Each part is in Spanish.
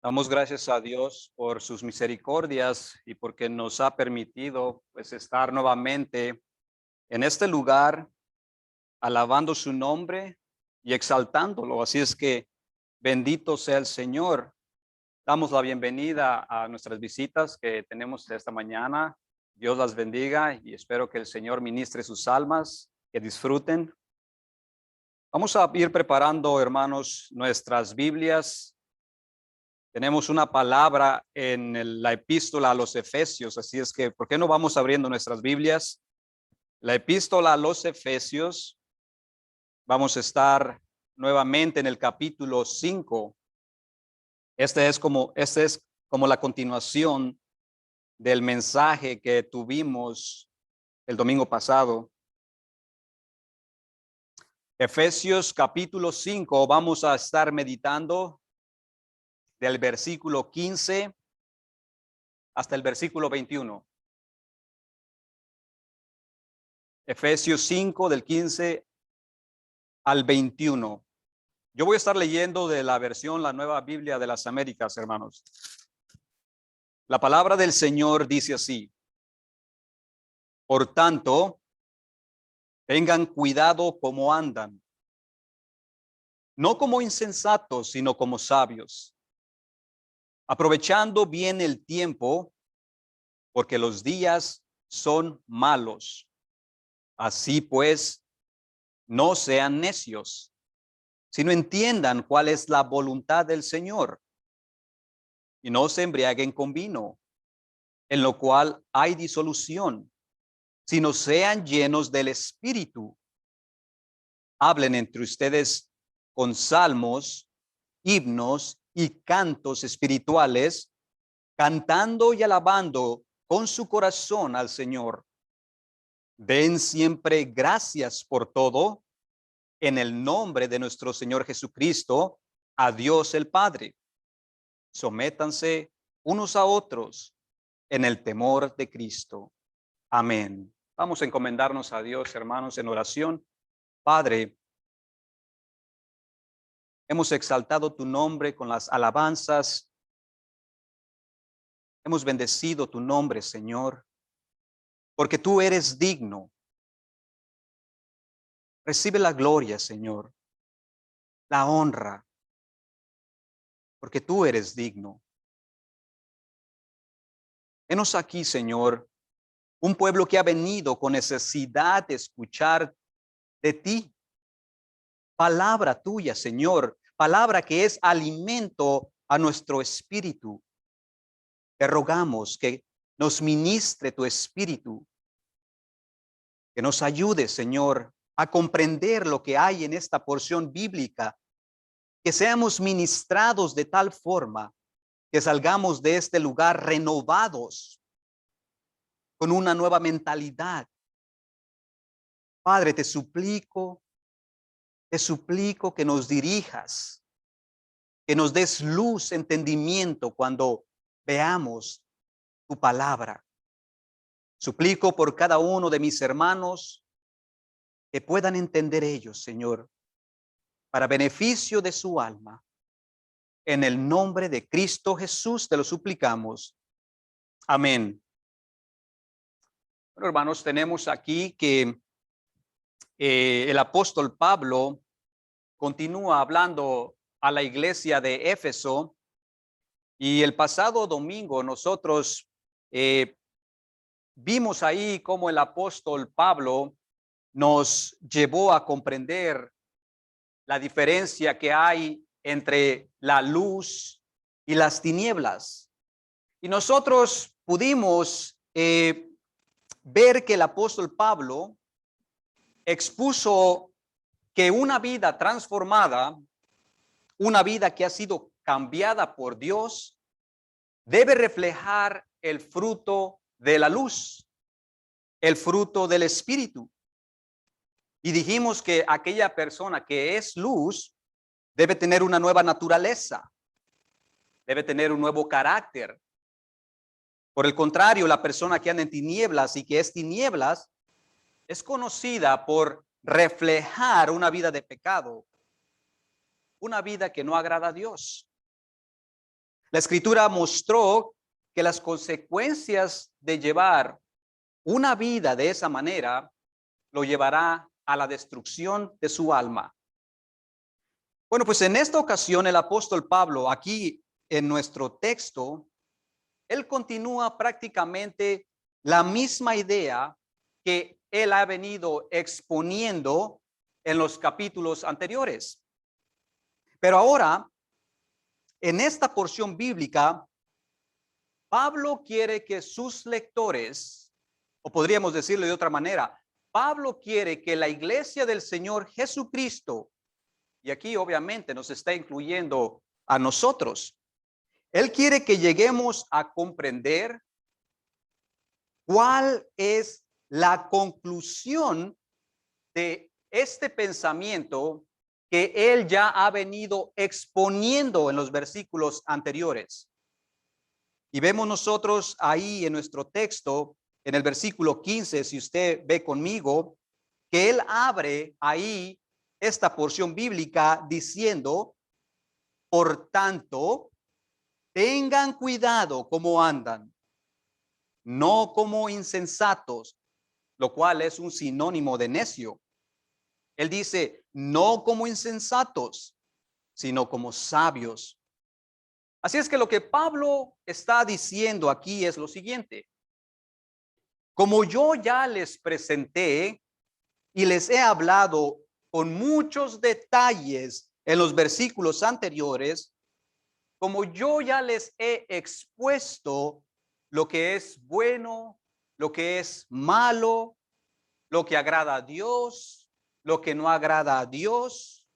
Damos gracias a Dios por sus misericordias y porque nos ha permitido estar nuevamente en este lugar, alabando su nombre y exaltándolo. Así es que bendito sea el Señor. Damos la bienvenida a nuestras visitas que tenemos esta mañana. Dios las bendiga y espero que el Señor ministre sus almas, que disfruten. Vamos a ir preparando, hermanos, nuestras Biblias. Tenemos una palabra en la epístola a los Efesios, así es que, ¿por qué no vamos abriendo nuestras Biblias? La epístola a los Efesios, vamos a estar nuevamente en el capítulo 5. Este es como la continuación del mensaje que tuvimos el domingo pasado. Efesios capítulo 5, vamos a estar meditando del versículo 15 hasta el versículo 21. Efesios 5 del 15 al 21. Yo voy a estar leyendo de la versión La Nueva Biblia de las Américas, hermanos. La palabra del Señor dice así: por tanto, tengan cuidado cómo andan, no como insensatos, sino como sabios, aprovechando bien el tiempo, porque los días son malos. Así pues, no sean necios, sino entiendan cuál es la voluntad del Señor, y no se embriaguen con vino, en lo cual hay disolución, sino sean llenos del Espíritu. Hablen entre ustedes con salmos, himnos y cantos espirituales, cantando y alabando con su corazón al Señor. Den siempre gracias por todo en el nombre de nuestro Señor Jesucristo, a Dios el Padre. Sométanse unos a otros en el temor de Cristo. Amén. Vamos a encomendarnos a Dios, hermanos, en oración. Padre, hemos exaltado tu nombre con las alabanzas. Hemos bendecido tu nombre, Señor, porque tú eres digno. Recibe la gloria, Señor, la honra, porque tú eres digno. Henos aquí, Señor, un pueblo que ha venido con necesidad de escuchar de ti. Palabra tuya, Señor, palabra que es alimento a nuestro espíritu. Te rogamos que nos ministre tu espíritu, que nos ayude, Señor, a comprender lo que hay en esta porción bíblica, que seamos ministrados de tal forma que salgamos de este lugar renovados, con una nueva mentalidad. Padre, te suplico que nos dirijas, que nos des luz, entendimiento cuando veamos tu palabra. Suplico por cada uno de mis hermanos que puedan entender ellos, Señor, para beneficio de su alma. En el nombre de Cristo Jesús te lo suplicamos. Amén. Bueno, hermanos, tenemos aquí que el apóstol Pablo continúa hablando a la iglesia de Éfeso, y el pasado domingo nosotros vimos ahí cómo el apóstol Pablo nos llevó a comprender la diferencia que hay entre la luz y las tinieblas. Y nosotros pudimos ver que el apóstol Pablo expuso que una vida transformada, una vida que ha sido cambiada por Dios, debe reflejar el fruto de la luz, el fruto del Espíritu. Y dijimos que aquella persona que es luz debe tener una nueva naturaleza, debe tener un nuevo carácter. Por el contrario, la persona que anda en tinieblas y que es tinieblas es conocida por reflejar una vida de pecado, una vida que no agrada a Dios. La Escritura mostró que las consecuencias de llevar una vida de esa manera lo llevará a la destrucción de su alma. Bueno, pues en esta ocasión el apóstol Pablo, aquí en nuestro texto, él continúa prácticamente la misma idea que él ha venido exponiendo en los capítulos anteriores. Pero ahora, en esta porción bíblica, Pablo quiere que sus lectores, o podríamos decirlo de otra manera, Pablo quiere que la iglesia del Señor Jesucristo, y aquí obviamente nos está incluyendo a nosotros, él quiere que lleguemos a comprender cuál es la conclusión de este pensamiento que él ya ha venido exponiendo en los versículos anteriores. Y vemos nosotros ahí en nuestro texto, en el versículo 15, si usted ve conmigo, que él abre ahí esta porción bíblica diciendo, por tanto, tengan cuidado cómo andan, no como insensatos, lo cual es un sinónimo de necio. Él dice, no como insensatos, sino como sabios. Así es que lo que Pablo está diciendo aquí es lo siguiente. Como yo ya les presenté y les he hablado con muchos detalles en los versículos anteriores, como yo ya les he expuesto lo que es bueno, lo que es malo, lo que agrada a Dios, lo que no agrada a Dios,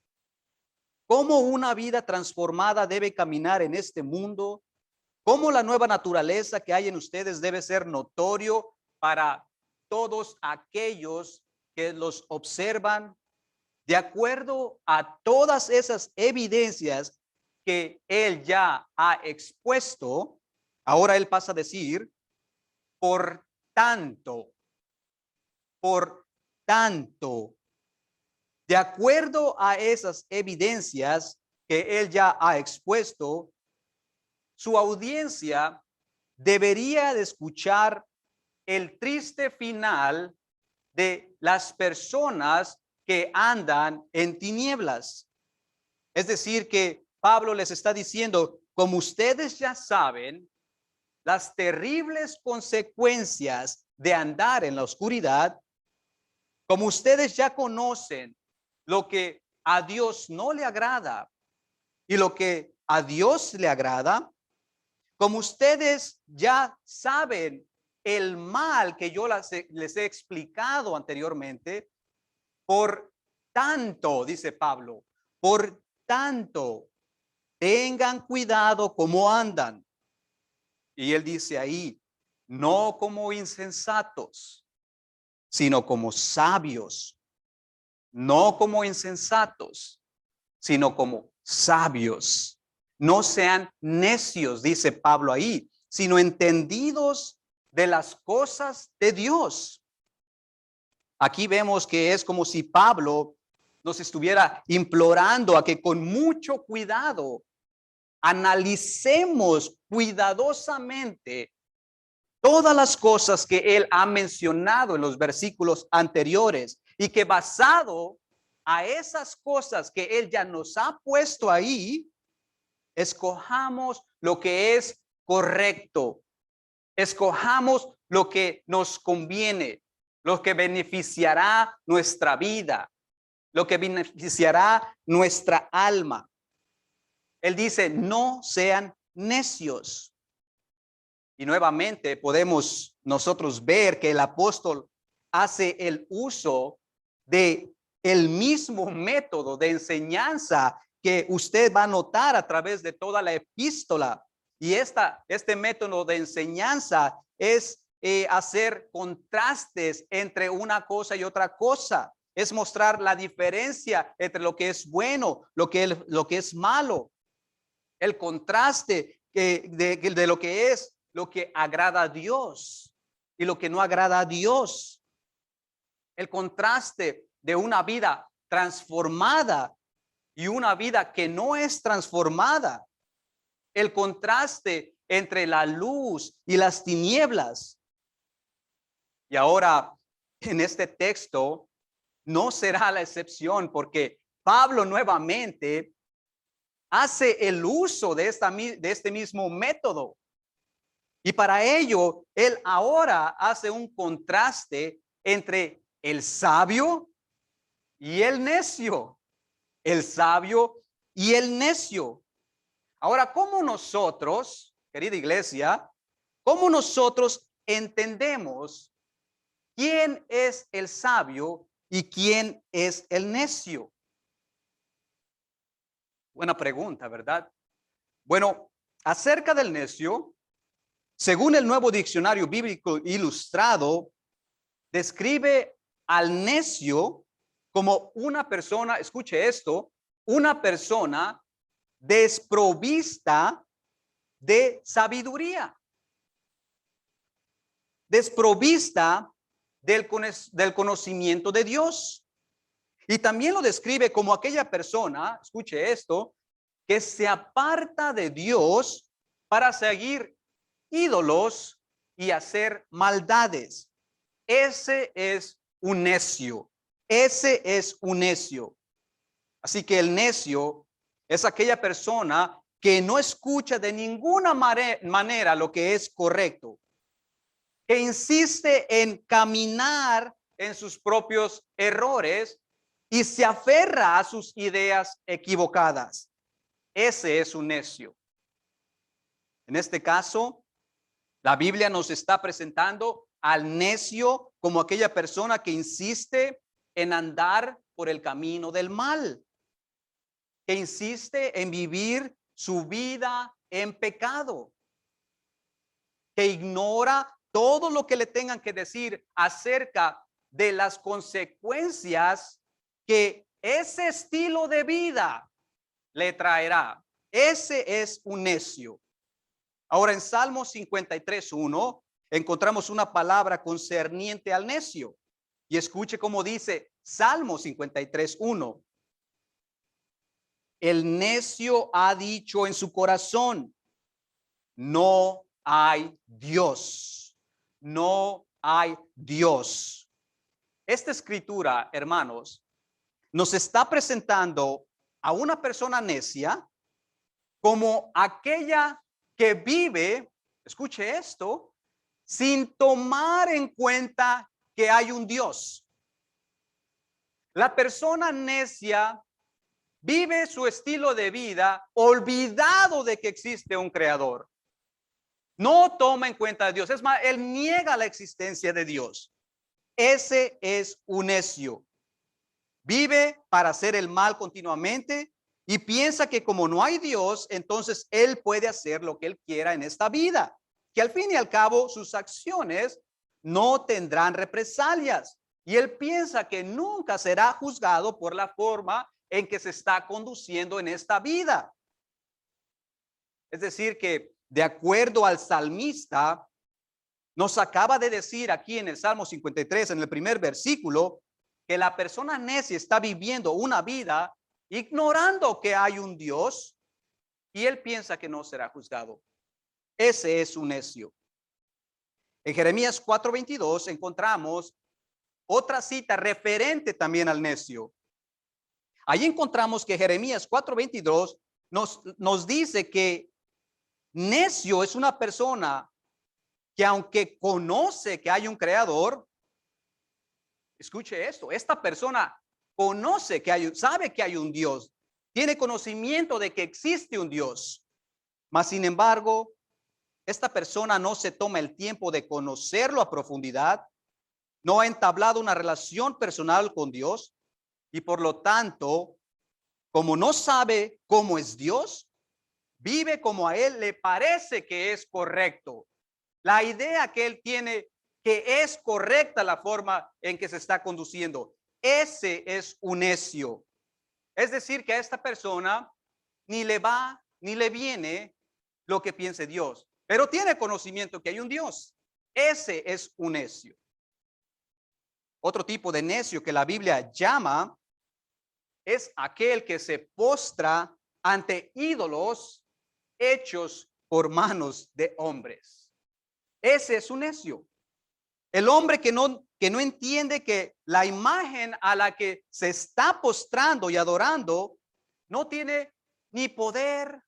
cómo una vida transformada debe caminar en este mundo, cómo la nueva naturaleza que hay en ustedes debe ser notorio para todos aquellos que los observan, de acuerdo a todas esas evidencias que él ya ha expuesto. Ahora él pasa a decir, por tanto, por tanto, de acuerdo a esas evidencias que él ya ha expuesto, su audiencia debería de escuchar el triste final de las personas que andan en tinieblas. Es decir, que Pablo les está diciendo, como ustedes ya saben, las terribles consecuencias de andar en la oscuridad, como ustedes ya conocen lo que a Dios no le agrada y lo que a Dios le agrada, como ustedes ya saben el mal que yo les he explicado anteriormente, por tanto, dice Pablo, por tanto, tengan cuidado cómo andan. Y él dice ahí, no como insensatos, sino como sabios. No como insensatos, sino como sabios. No sean necios, dice Pablo ahí, sino entendidos de las cosas de Dios. Aquí vemos que es como si Pablo nos estuviera implorando a que con mucho cuidado analicemos cuidadosamente todas las cosas que él ha mencionado en los versículos anteriores y que basado a esas cosas que él ya nos ha puesto ahí, escojamos lo que es correcto, escojamos lo que nos conviene, lo que beneficiará nuestra vida, lo que beneficiará nuestra alma. Él dice, no sean necios. Y nuevamente podemos nosotros ver que el apóstol hace el uso de el mismo método de enseñanza que usted va a notar a través de toda la epístola. Y este método de enseñanza es hacer contrastes entre una cosa y otra cosa. Es mostrar la diferencia entre lo que es bueno, lo que es malo. El contraste de lo que es lo que agrada a Dios y lo que no agrada a Dios. El contraste de una vida transformada y una vida que no es transformada. el contraste entre la luz y las tinieblas. Y ahora, en este texto, no será la excepción, porque Pablo nuevamente hace el uso de este mismo método. Y para ello, él ahora hace un contraste entre el sabio y el necio. El sabio y el necio. Ahora, ¿cómo nosotros, querida iglesia, cómo nosotros entendemos quién es el sabio y quién es el necio? Buena pregunta, ¿verdad? Bueno, acerca del necio, según el Nuevo Diccionario Bíblico Ilustrado, describe al necio como una persona, escuche esto, una persona desprovista de sabiduría, desprovista del conocimiento de Dios. Y también lo describe como aquella persona, escuche esto, que se aparta de Dios para seguir ídolos y hacer maldades. Ese es un necio. Ese es un necio. Así que el necio es aquella persona que no escucha de ninguna manera lo que es correcto, que insiste en caminar en sus propios errores y se aferra a sus ideas equivocadas. Ese es un necio. En este caso, la Biblia nos está presentando al necio como aquella persona que insiste en andar por el camino del mal, que insiste en vivir su vida en pecado, que ignora todo lo que le tengan que decir acerca de las consecuencias que ese estilo de vida le traerá. Ese es un necio. Ahora en Salmo 53:1 encontramos una palabra concerniente al necio. Y escuche cómo dice Salmo 53:1. El necio ha dicho en su corazón, no hay Dios. No hay Dios. Esta escritura, hermanos, nos está presentando a una persona necia como aquella que vive, escuche esto, sin tomar en cuenta que hay un Dios. La persona necia vive su estilo de vida olvidado de que existe un creador. No toma en cuenta a Dios. Es más, él niega la existencia de Dios. Ese es un necio. Vive para hacer el mal continuamente y piensa que como no hay Dios, entonces él puede hacer lo que él quiera en esta vida. Que al fin y al cabo sus acciones no tendrán represalias. Y él piensa que nunca será juzgado por la forma en que se está conduciendo en esta vida. Es decir, que de acuerdo al salmista, nos acaba de decir aquí en el Salmo 53, en el primer versículo, que la persona necia está viviendo una vida ignorando que hay un Dios y él piensa que no será juzgado. Ese es un necio. En Jeremías 4:22 encontramos otra cita referente también al necio. Ahí encontramos que Jeremías 4:22 nos dice que necio es una persona que aunque conoce que hay un creador, escuche esto, esta persona conoce que sabe que hay un Dios, tiene conocimiento de que existe un Dios, mas sin embargo, esta persona no se toma el tiempo de conocerlo a profundidad, no ha entablado una relación personal con Dios y por lo tanto, como no sabe cómo es Dios, vive como a él le parece que es correcto. La idea que él tiene que es correcta la forma en que se está conduciendo. Ese es un necio. Es decir, que a esta persona ni le va ni le viene lo que piense Dios, pero tiene conocimiento que hay un Dios. Ese es un necio. Otro tipo de necio que la Biblia llama es aquel que se postra ante ídolos hechos por manos de hombres. Ese es un necio. El hombre que no entiende que la imagen a la que se está postrando y adorando no tiene ni poder,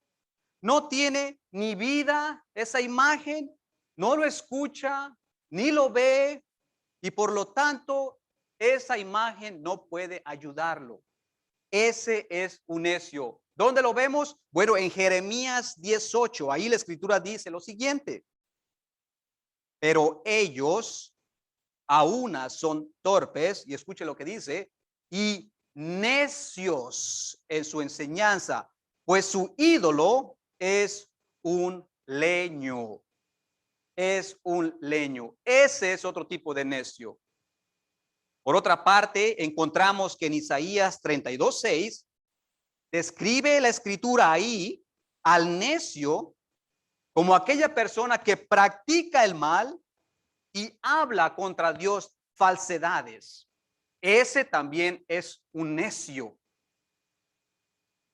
no tiene ni vida, esa imagen no lo escucha, ni lo ve, y por lo tanto esa imagen no puede ayudarlo. Ese es un necio. ¿Dónde lo vemos? Bueno, en Jeremías 18, ahí la escritura dice lo siguiente: pero ellos a una son torpes, y escuche lo que dice, y necios en su enseñanza, pues su ídolo es un leño. Es un leño. Ese es otro tipo de necio. Por otra parte, encontramos que en Isaías 32:6 describe la escritura ahí al necio como aquella persona que practica el mal y habla contra Dios falsedades. Ese también es un necio.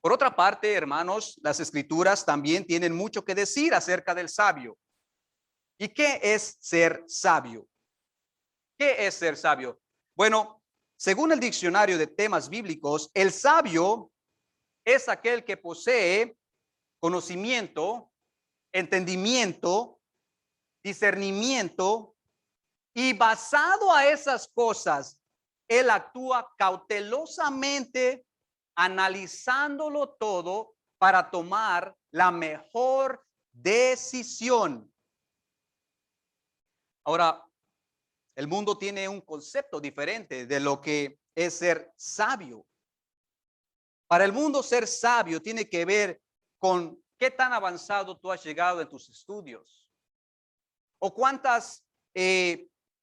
Por otra parte, hermanos, las escrituras también tienen mucho que decir acerca del sabio. ¿Y qué es ser sabio? ¿Qué es ser sabio? Bueno, según el diccionario de temas bíblicos, el sabio es aquel que posee conocimiento, entendimiento, discernimiento, y basado a esas cosas, él actúa cautelosamente, analizándolo todo para tomar la mejor decisión. Ahora, el mundo tiene un concepto diferente de lo que es ser sabio. Para el mundo, ser sabio tiene que ver con qué tan avanzado tú has llegado en tus estudios, o cuántas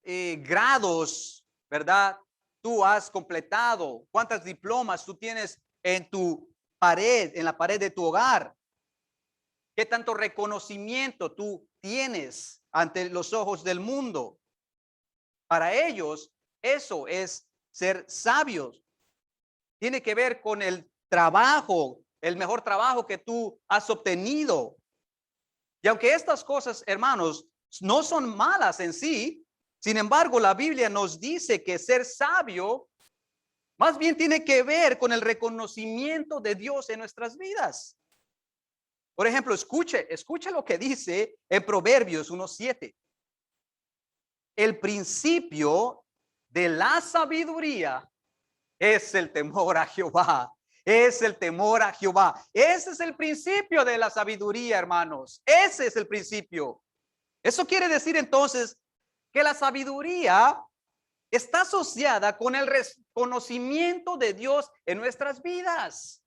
grados, ¿verdad?, tú has completado, cuántas diplomas tú tienes en tu pared, en la pared de tu hogar, qué tanto reconocimiento tú tienes ante los ojos del mundo. Para ellos, eso es ser sabios. Tiene que ver con el trabajo, el mejor trabajo que tú has obtenido. Y aunque estas cosas, hermanos, no son malas en sí, sin embargo, la Biblia nos dice que ser sabio más bien tiene que ver con el reconocimiento de Dios en nuestras vidas. Por ejemplo, escuche lo que dice en Proverbios 1:7. El principio de la sabiduría es el temor a Jehová. Es el temor a Jehová. Ese es el principio de la sabiduría, hermanos. Ese es el principio. Eso quiere decir entonces que la sabiduría está asociada con el reconocimiento de Dios en nuestras vidas.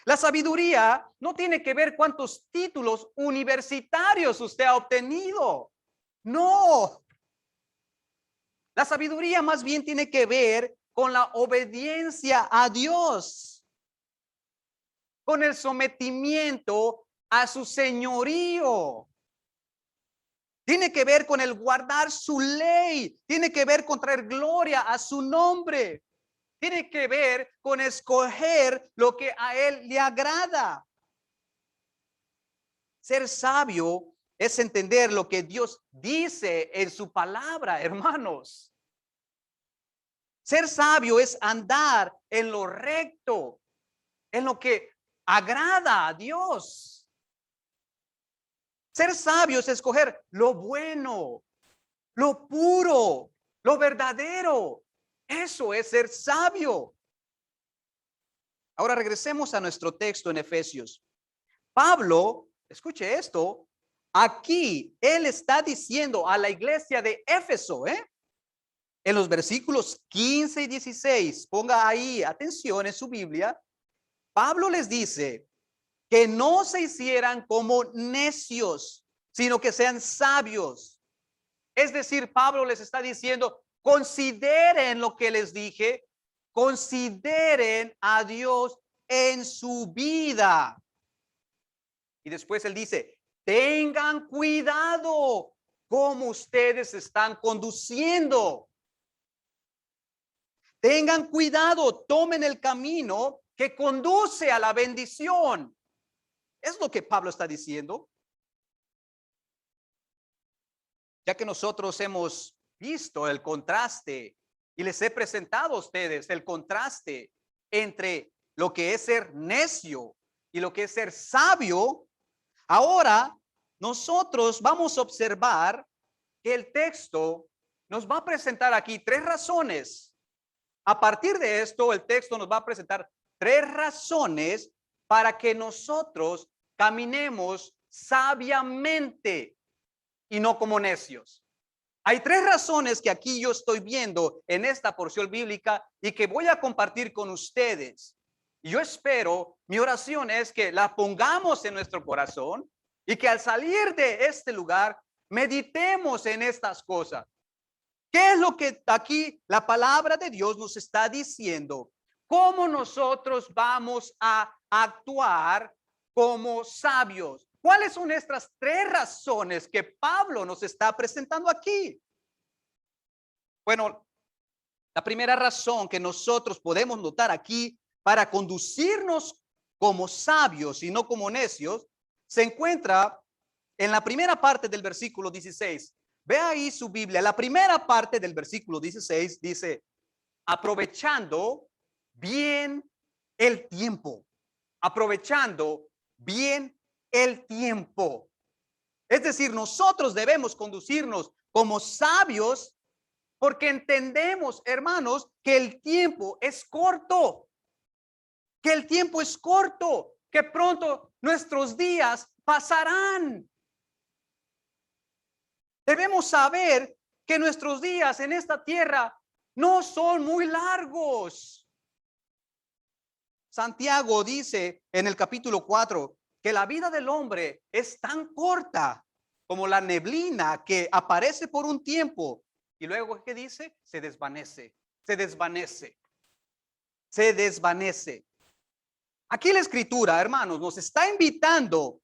La sabiduría no tiene que ver cuántos títulos universitarios usted ha obtenido. No. La sabiduría más bien tiene que ver con la obediencia a Dios, con el sometimiento a su señorío. Tiene que ver con el guardar su ley. Tiene que ver con traer gloria a su nombre. Tiene que ver con escoger lo que a él le agrada. Ser sabio es entender lo que Dios dice en su palabra, hermanos. Ser sabio es andar en lo recto, en lo que agrada a Dios. Ser sabio es escoger lo bueno, lo puro, lo verdadero. Eso es ser sabio. Ahora regresemos a nuestro texto en Efesios. Pablo, escuche esto, aquí él está diciendo a la iglesia de Éfeso, en los versículos 15 y 16, ponga ahí atención en su Biblia. Pablo les dice que no se hicieran como necios, sino que sean sabios. Es decir, Pablo les está diciendo, consideren lo que les dije, consideren a Dios en su vida. Y después él dice, tengan cuidado cómo ustedes están conduciendo. Tengan cuidado, tomen el camino que conduce a la bendición. Es lo que Pablo está diciendo. Ya que nosotros hemos visto el contraste y les he presentado a ustedes el contraste entre lo que es ser necio y lo que es ser sabio, ahora nosotros vamos a observar que el texto nos va a presentar aquí tres razones. A partir de esto, el texto nos va a presentar tres razones para que nosotros caminemos sabiamente y no como necios. Hay tres razones que aquí yo estoy viendo en esta porción bíblica y que voy a compartir con ustedes. Y yo espero, mi oración es que la pongamos en nuestro corazón y que al salir de este lugar meditemos en estas cosas. ¿Qué es lo que aquí la palabra de Dios nos está diciendo? ¿Cómo nosotros vamos a actuar como sabios? ¿Cuáles son estas tres razones que Pablo nos está presentando aquí? Bueno, la primera razón que nosotros podemos notar aquí para conducirnos como sabios y no como necios se encuentra en la primera parte del versículo 16. Ve ahí su Biblia. La primera parte del versículo 16 dice, aprovechando bien el tiempo. Aprovechando bien el tiempo. Es decir, nosotros debemos conducirnos como sabios porque entendemos, hermanos, que el tiempo es corto. Que el tiempo es corto. Que pronto nuestros días pasarán. Debemos saber que nuestros días en esta tierra no son muy largos. Santiago dice en el capítulo 4 que la vida del hombre es tan corta como la neblina que aparece por un tiempo y luego, ¿qué dice? Se desvanece, se desvanece, se desvanece. Aquí la escritura, hermanos, nos está invitando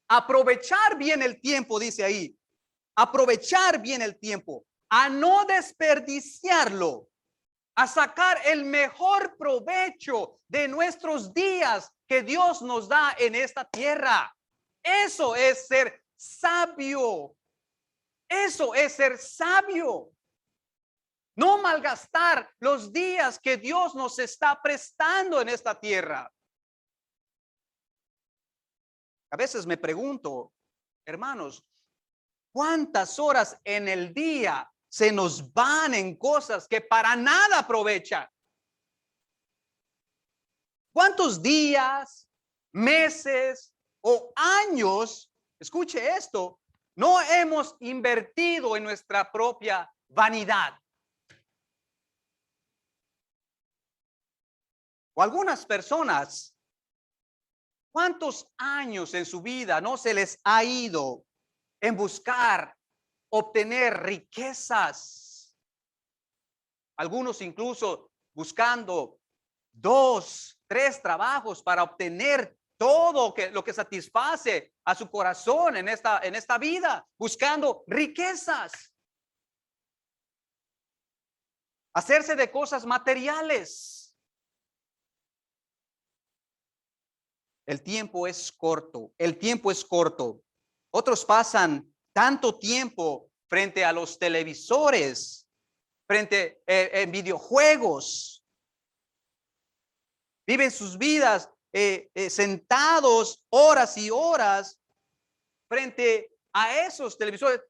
a aprovechar bien el tiempo, dice ahí. Aprovechar bien el tiempo, a no desperdiciarlo, a sacar el mejor provecho de nuestros días que Dios nos da en esta tierra. Eso es ser sabio. Eso es ser sabio. No malgastar los días que Dios nos está prestando en esta tierra. A veces me pregunto, hermanos, ¿cuántas horas en el día se nos van en cosas que para nada aprovechan? ¿Cuántos días, meses o años, escuche esto, no hemos invertido en nuestra propia vanidad? O algunas personas, ¿cuántos años en su vida no se les ha ido en buscar obtener riquezas? Algunos incluso buscando 2, 3 trabajos para obtener todo lo que satisface a su corazón en esta vida, buscando riquezas, hacerse de cosas materiales. El tiempo es corto, el tiempo es corto. Otros pasan tanto tiempo frente a los televisores, frente en videojuegos. Viven sus vidas sentados horas y horas frente a esos televisores,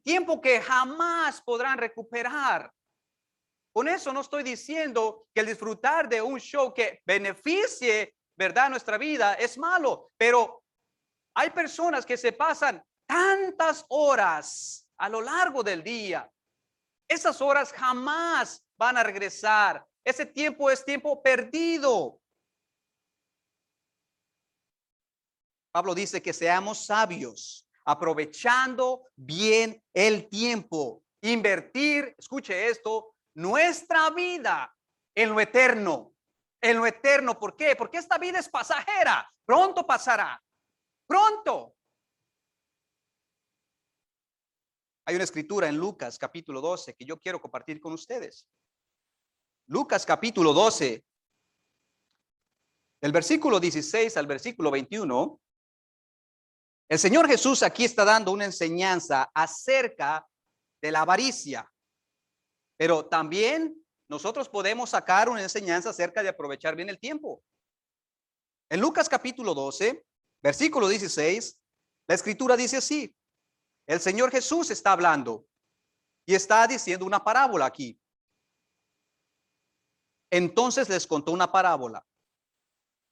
tiempo que jamás podrán recuperar. Con eso no estoy diciendo que el disfrutar de un show que beneficie, ¿verdad?, nuestra vida es malo, pero hay personas que se pasan tantas horas a lo largo del día. Esas horas jamás van a regresar. Ese tiempo es tiempo perdido. Pablo dice que seamos sabios, aprovechando bien el tiempo, invertir, escuche esto, nuestra vida en lo eterno. En lo eterno, ¿por qué? Porque esta vida es pasajera, pronto pasará, pronto. Hay una escritura en Lucas capítulo 12 que yo quiero compartir con ustedes. Lucas capítulo 12. Del versículo 16 al versículo 21, el Señor Jesús aquí está dando una enseñanza acerca de la avaricia, pero también nosotros podemos sacar una enseñanza acerca de aprovechar bien el tiempo. En Lucas capítulo 12, versículo 16, la escritura dice así: el Señor Jesús está hablando y está diciendo una parábola aquí. Entonces les contó una parábola.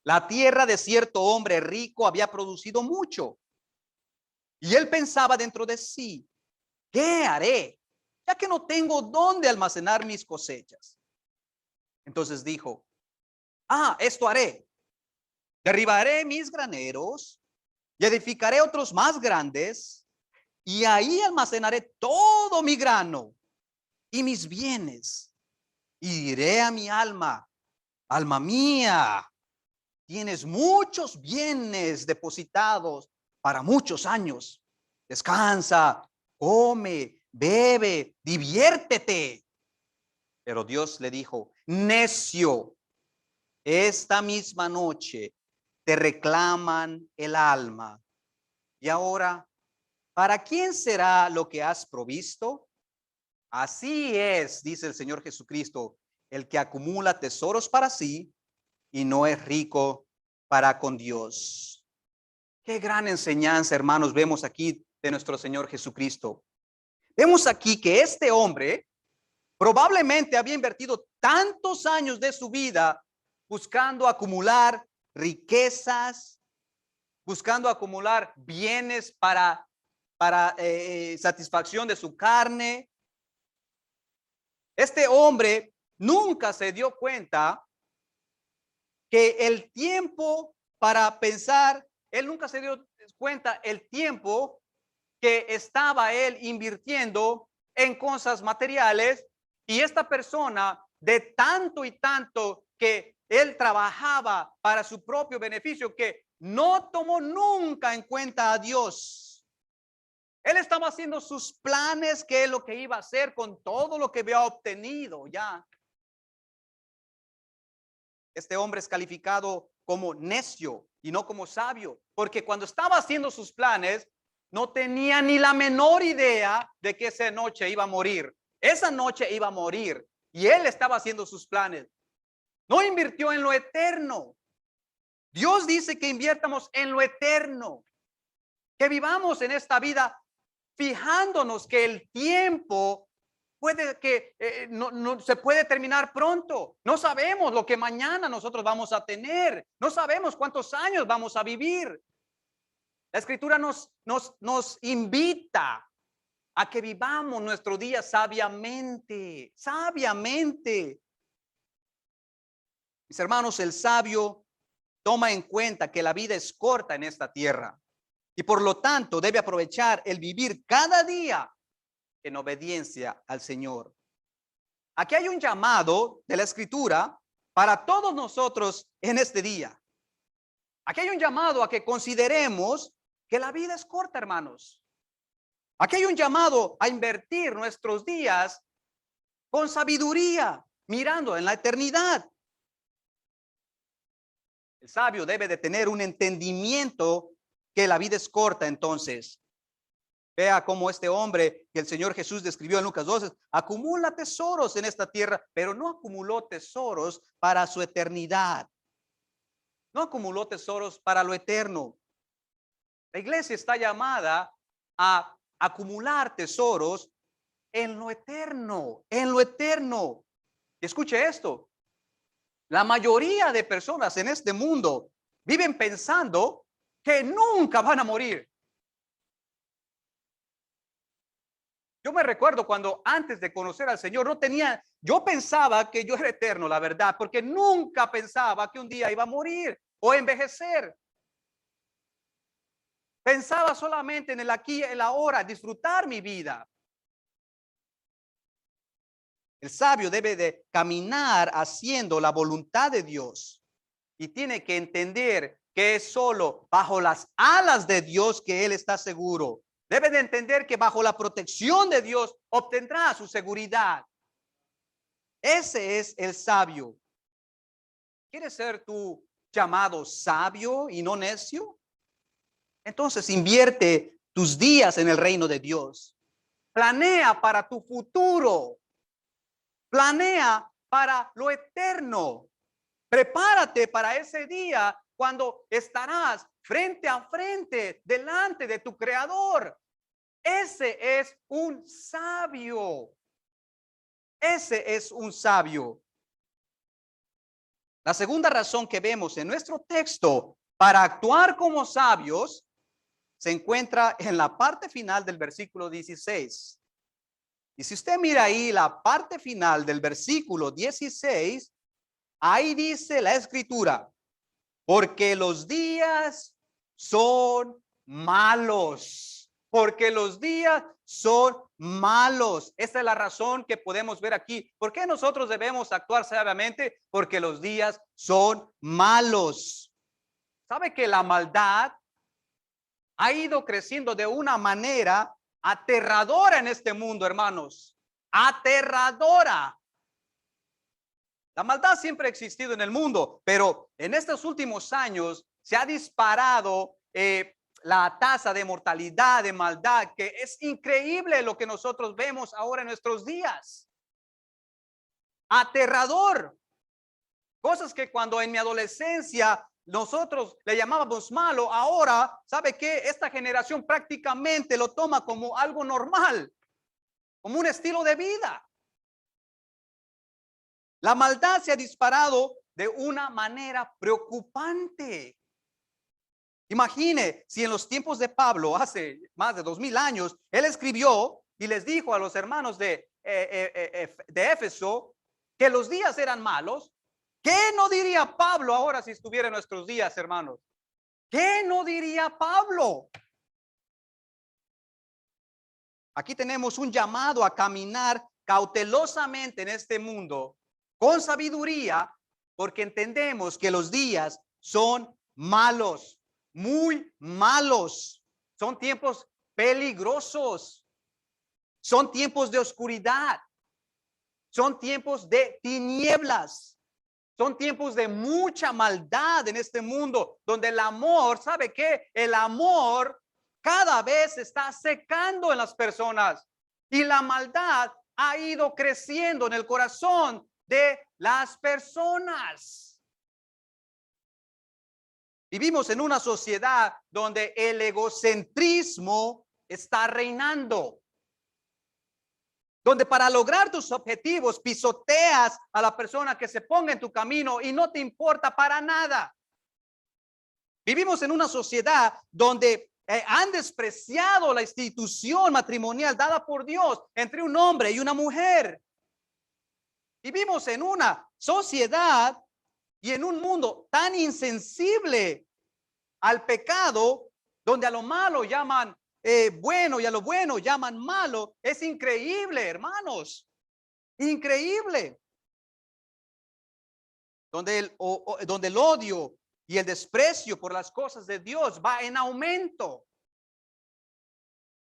La tierra de cierto hombre rico había producido mucho. Y él pensaba dentro de sí: ¿qué haré? Ya que no tengo dónde almacenar mis cosechas. Entonces dijo: esto haré. Derribaré mis graneros y edificaré otros más grandes, y ahí almacenaré todo mi grano y mis bienes. Y diré a mi alma: alma mía, tienes muchos bienes depositados para muchos años. Descansa, come, bebe, diviértete. Pero Dios le dijo: necio, esta misma noche te reclaman el alma. Y ahora, ¿para quién será lo que has provisto? Así es, dice el Señor Jesucristo, el que acumula tesoros para sí y no es rico para con Dios. Qué gran enseñanza, hermanos, vemos aquí de nuestro Señor Jesucristo. Vemos aquí que este hombre probablemente había invertido tantos años de su vida buscando acumular riquezas, buscando acumular bienes para satisfacción de su carne. Este hombre nunca se dio cuenta que el tiempo para pensar, él nunca se dio cuenta el tiempo que estaba él invirtiendo en cosas materiales, y esta persona, de tanto y tanto que él trabajaba para su propio beneficio, que no tomó nunca en cuenta a Dios. Él estaba haciendo sus planes, qué es lo que iba a hacer con todo lo que había obtenido ya. Este hombre es calificado como necio y no como sabio, porque cuando estaba haciendo sus planes, no tenía ni la menor idea de que esa noche iba a morir. Esa noche iba a morir y él estaba haciendo sus planes. No invirtió en lo eterno. Dios dice que inviertamos en lo eterno, que vivamos en esta vida fijándonos que el tiempo puede que no se puede terminar pronto. No sabemos lo que mañana nosotros vamos a tener. No sabemos cuántos años vamos a vivir. La escritura nos invita a que vivamos nuestro día sabiamente, sabiamente. Mis hermanos, el sabio toma en cuenta que la vida es corta en esta tierra y por lo tanto debe aprovechar el vivir cada día en obediencia al Señor. Aquí hay un llamado de la escritura para todos nosotros en este día. Aquí hay un llamado a que consideremos que la vida es corta, hermanos. Aquí hay un llamado a invertir nuestros días con sabiduría, mirando en la eternidad. El sabio debe de tener un entendimiento que la vida es corta. Entonces, vea cómo este hombre que el Señor Jesús describió en Lucas 12 acumula tesoros en esta tierra, pero no acumuló tesoros para su eternidad. No acumuló tesoros para lo eterno. La iglesia está llamada a acumular tesoros en lo eterno, en lo eterno. Y escuche esto: la mayoría de personas en este mundo viven pensando que nunca van a morir. Yo me recuerdo cuando antes de conocer al Señor yo pensaba que yo era eterno, la verdad, porque nunca pensaba que un día iba a morir o envejecer. Pensaba solamente en el aquí y el ahora, disfrutar mi vida. El sabio debe de caminar haciendo la voluntad de Dios y tiene que entender que es solo bajo las alas de Dios que él está seguro. Debe de entender que bajo la protección de Dios obtendrá su seguridad. Ese es el sabio. ¿Quieres ser tú llamado sabio y no necio? Entonces invierte tus días en el reino de Dios. Planea para tu futuro. Planea para lo eterno. Prepárate para ese día cuando estarás frente a frente delante de tu Creador. Ese es un sabio. Ese es un sabio. La segunda razón que vemos en nuestro texto para actuar como sabios se encuentra en la parte final del versículo 16. Y si usted mira ahí la parte final del versículo 16, ahí dice la escritura, porque los días son malos, porque los días son malos. Esta es la razón que podemos ver aquí. ¿Por qué nosotros debemos actuar sabiamente? Porque los días son malos. ¿Sabe que la maldad ha ido creciendo de una manera aterradora en este mundo, hermanos? Aterradora. La maldad siempre ha existido en el mundo, pero en estos últimos años se ha disparado la tasa de mortalidad, de maldad, que es increíble lo que nosotros vemos ahora en nuestros días. Aterrador. Cosas que cuando en mi adolescencia nosotros le llamábamos malo, ahora, ¿sabe qué? Esta generación prácticamente lo toma como algo normal, como un estilo de vida. La maldad se ha disparado de una manera preocupante. Imagine si en los tiempos de Pablo, hace más de 2000 años, él escribió y les dijo a los hermanos de Éfeso que los días eran malos. ¿Qué no diría Pablo ahora si estuviera en nuestros días, hermanos? ¿Qué no diría Pablo? Aquí tenemos un llamado a caminar cautelosamente en este mundo con sabiduría, porque entendemos que los días son malos, muy malos. Son tiempos peligrosos. Son tiempos de oscuridad. Son tiempos de tinieblas. Son tiempos de mucha maldad en este mundo, donde el amor, ¿sabe qué? El amor cada vez se está secando en las personas y la maldad ha ido creciendo en el corazón de las personas. Vivimos en una sociedad donde el egocentrismo está reinando, donde para lograr tus objetivos pisoteas a la persona que se ponga en tu camino y no te importa para nada. Vivimos en una sociedad donde han despreciado la institución matrimonial dada por Dios entre un hombre y una mujer. Vivimos en una sociedad y en un mundo tan insensible al pecado, donde a lo malo llaman bueno y a lo bueno llaman malo. Es increíble, hermanos. Increíble. Donde el odio y el desprecio por las cosas de Dios va en aumento.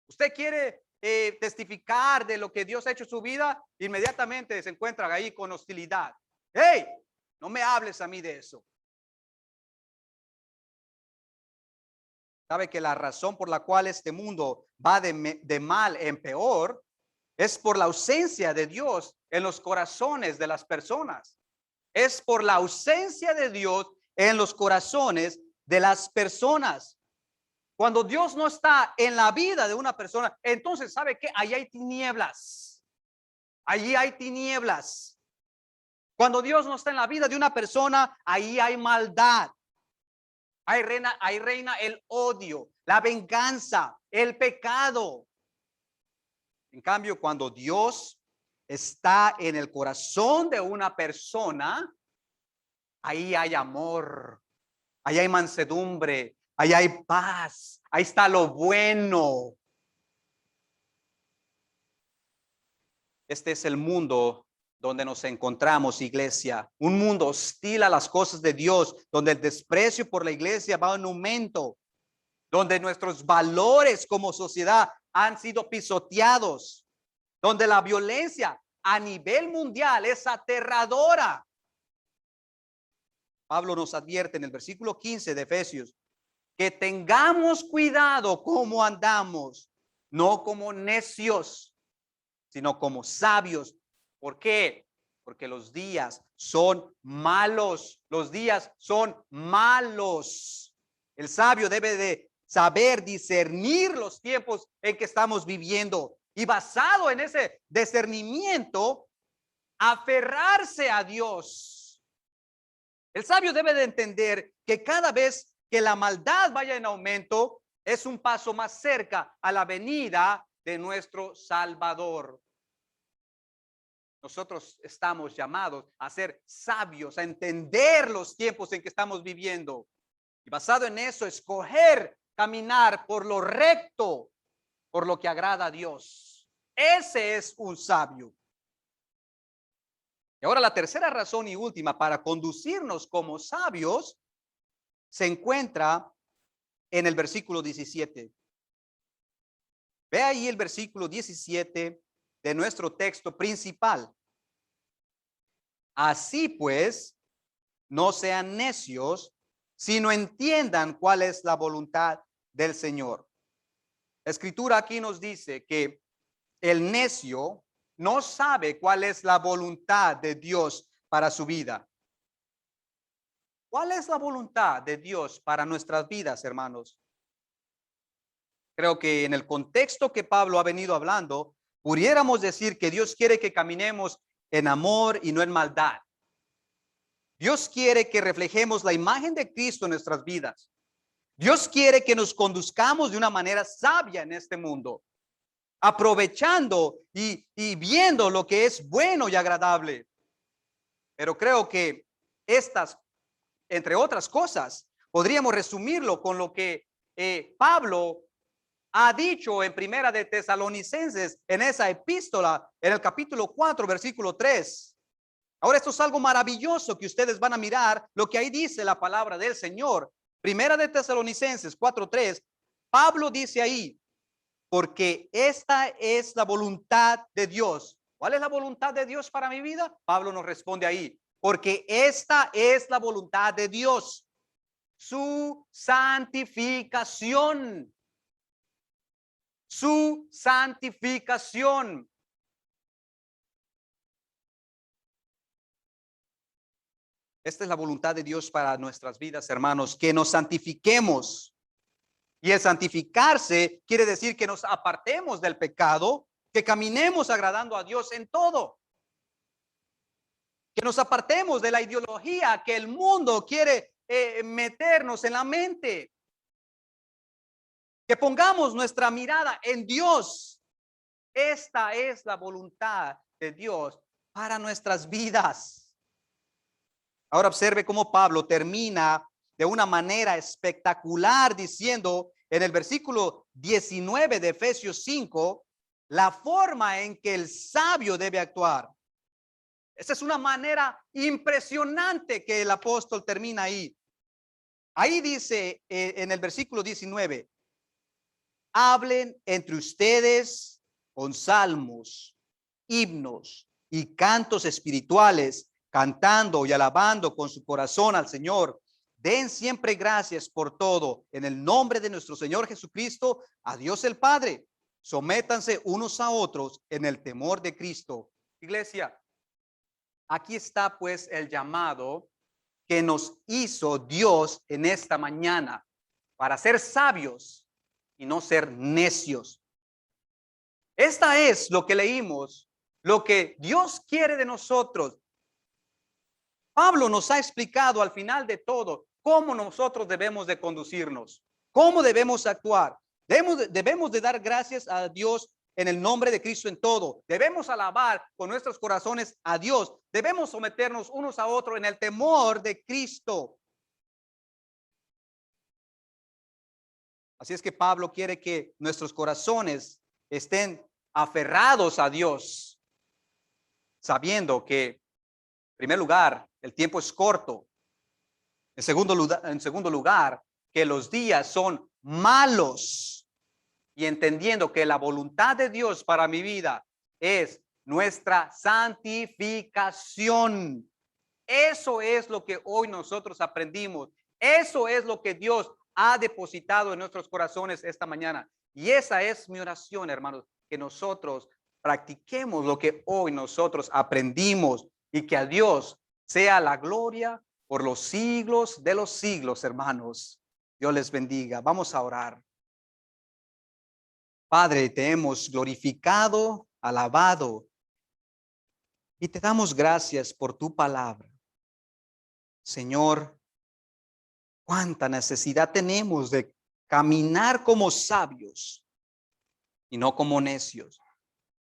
Usted quiere testificar de lo que Dios ha hecho en su vida, inmediatamente se encuentra ahí con hostilidad. Hey, no me hables a mí de eso. Sabe que la razón por la cual este mundo va de mal en peor es por la ausencia de Dios en los corazones de las personas. Es por la ausencia de Dios en los corazones de las personas. Cuando Dios no está en la vida de una persona, entonces ¿sabe qué? Allí hay tinieblas. Allí hay tinieblas. Cuando Dios no está en la vida de una persona, ahí hay maldad. Ahí reina el odio, la venganza, el pecado. En cambio, cuando Dios está en el corazón de una persona, ahí hay amor, ahí hay mansedumbre, ahí hay paz, ahí está lo bueno. Este es el mundo donde nos encontramos, iglesia. Un mundo hostil a las cosas de Dios, donde el desprecio por la iglesia va en aumento, donde nuestros valores como sociedad han sido pisoteados, donde la violencia a nivel mundial es aterradora. Pablo nos advierte en el versículo 15 de Efesios que tengamos cuidado cómo andamos, no como necios, sino como sabios. ¿Por qué? Porque los días son malos. Los días son malos. El sabio debe de saber discernir los tiempos en que estamos viviendo y basado en ese discernimiento, aferrarse a Dios. El sabio debe de entender que cada vez que la maldad vaya en aumento, es un paso más cerca a la venida de nuestro Salvador. Nosotros estamos llamados a ser sabios, a entender los tiempos en que estamos viviendo. Y basado en eso, escoger caminar por lo recto, por lo que agrada a Dios. Ese es un sabio. Y ahora la tercera razón y última para conducirnos como sabios se encuentra en el versículo 17. Ve ahí el versículo 17 de nuestro texto principal. Así pues, no sean necios, sino entiendan cuál es la voluntad del Señor. La escritura aquí nos dice que el necio no sabe cuál es la voluntad de Dios para su vida. ¿Cuál es la voluntad de Dios para nuestras vidas, hermanos? Creo que en el contexto que Pablo ha venido hablando, pudiéramos decir que Dios quiere que caminemos en amor y no en maldad. Dios quiere que reflejemos la imagen de Cristo en nuestras vidas. Dios quiere que nos conduzcamos de una manera sabia en este mundo, aprovechando y viendo lo que es bueno y agradable. Pero creo que estas, entre otras cosas, podríamos resumirlo con lo que Pablo ha dicho en Primera de Tesalonicenses, en esa epístola, en el capítulo 4, versículo 3. Ahora esto es algo maravilloso que ustedes van a mirar lo que ahí dice la palabra del Señor. Primera de Tesalonicenses 4:3. Pablo dice ahí, porque esta es la voluntad de Dios. ¿Cuál es la voluntad de Dios para mi vida? Pablo nos responde ahí, porque esta es la voluntad de Dios, su santificación. Su santificación. Esta es la voluntad de Dios para nuestras vidas, hermanos, que nos santifiquemos. Y el santificarse quiere decir que nos apartemos del pecado, que caminemos agradando a Dios en todo. Que nos apartemos de la ideología que el mundo quiere meternos en la mente. Que pongamos nuestra mirada en Dios. Esta es la voluntad de Dios para nuestras vidas. Ahora observe cómo Pablo termina de una manera espectacular diciendo en el versículo 19 de Efesios 5 la forma en que el sabio debe actuar. Esa es una manera impresionante que el apóstol termina ahí. Ahí dice en el versículo 19, hablen entre ustedes con salmos, himnos y cantos espirituales, cantando y alabando con su corazón al Señor. Den siempre gracias por todo en el nombre de nuestro Señor Jesucristo, a Dios el Padre. Sométanse unos a otros en el temor de Cristo. Iglesia, aquí está pues el llamado que nos hizo Dios en esta mañana para ser sabios y no ser necios. Esta es lo que leímos, lo que Dios quiere de nosotros. Pablo nos ha explicado al final de todo cómo nosotros debemos de conducirnos, cómo debemos actuar. Debemos de dar gracias a Dios en el nombre de Cristo en todo. Debemos alabar con nuestros corazones a Dios. Debemos someternos unos a otros en el temor de Cristo. Así es que Pablo quiere que nuestros corazones estén aferrados a Dios, sabiendo que, en primer lugar, el tiempo es corto. En segundo lugar, que los días son malos. Y entendiendo que la voluntad de Dios para mi vida es nuestra santificación. Eso es lo que hoy nosotros aprendimos. Eso es lo que Dios ha depositado en nuestros corazones esta mañana. Y esa es mi oración, hermanos, que nosotros practiquemos lo que hoy nosotros aprendimos y que a Dios sea la gloria por los siglos de los siglos, hermanos. Dios les bendiga. Vamos a orar. Padre, te hemos glorificado, alabado y te damos gracias por tu palabra. Señor, cuánta necesidad tenemos de caminar como sabios y no como necios.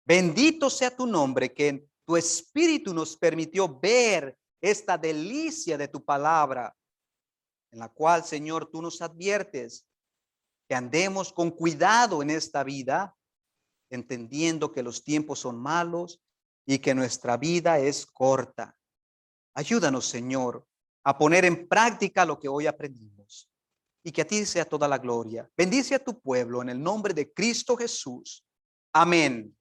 Bendito sea tu nombre, que tu espíritu nos permitió ver esta delicia de tu palabra, en la cual, Señor, tú nos adviertes que andemos con cuidado en esta vida, entendiendo que los tiempos son malos y que nuestra vida es corta. Ayúdanos, Señor, a poner en práctica lo que hoy aprendimos y que a ti sea toda la gloria. Bendice a tu pueblo en el nombre de Cristo Jesús. Amén.